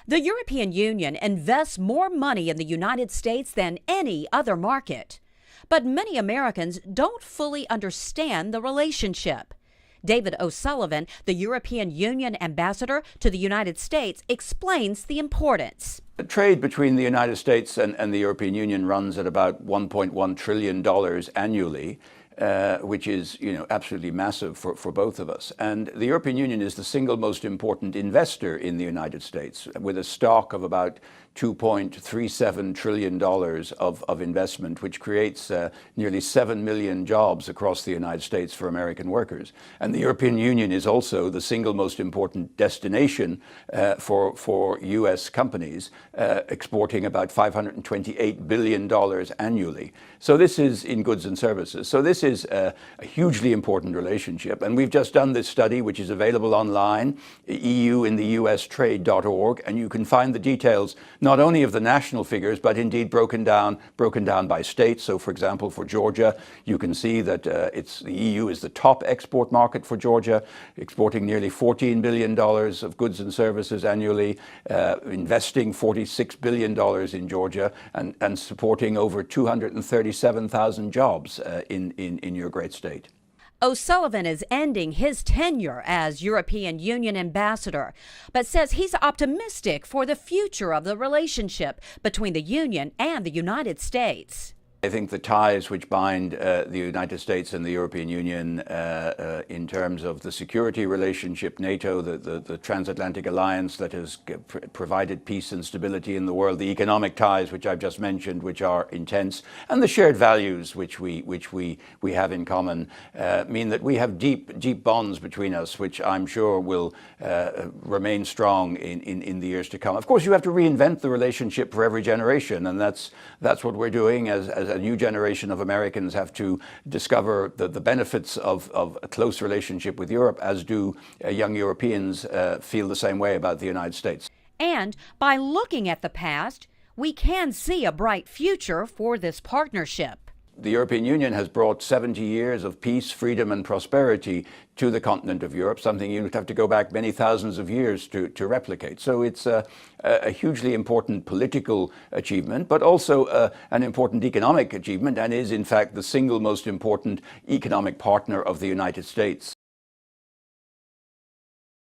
The European Union invests more money in the United States than any other market. But many Americans don't fully understand the relationship. David O'Sullivan, the European Union ambassador to the United States, explains the importance. The trade between the United States and the European Union runs at about $1.1 trillion annually. Which is, absolutely massive for both of us. And the European Union is the single most important investor in the United States, with a stock of about $2.37 trillion of investment, which creates nearly 7 million jobs across the United States for American workers. And the European Union is also the single most important destination for U.S. companies, exporting about $528 billion annually. So this is in goods and services. So this is a hugely important relationship. And we've just done this study, which is available online, euintheUStrade.org, and you can find the details not only of the national figures, but indeed broken down by state. So, for example, for Georgia, you can see that the EU is the top export market for Georgia, exporting nearly $14 billion of goods and services annually, investing $46 billion in Georgia, and supporting over 237,000 jobs in your great state. O'Sullivan is ending his tenure as European Union ambassador, but says he's optimistic for the future of the relationship between the Union and the United States. I think the ties which bind the United States and the European Union in terms of the security relationship, NATO, the transatlantic alliance that has provided peace and stability in the world, the economic ties which I've just mentioned, which are intense, and the shared values which we have in common mean that we have deep bonds between us, which I'm sure will remain strong in the years to come. Of course, you have to reinvent the relationship for every generation, and that's what we're doing as a new generation of Americans have to discover the benefits of a close relationship with Europe, as do young Europeans feel the same way about the United States. And by looking at the past, we can see a bright future for this partnership. The European Union has brought 70 years of peace, freedom and prosperity to the continent of Europe, something you'd have to go back many thousands of years to replicate. So it's a hugely important political achievement, but also an important economic achievement, and is in fact the single most important economic partner of the United States.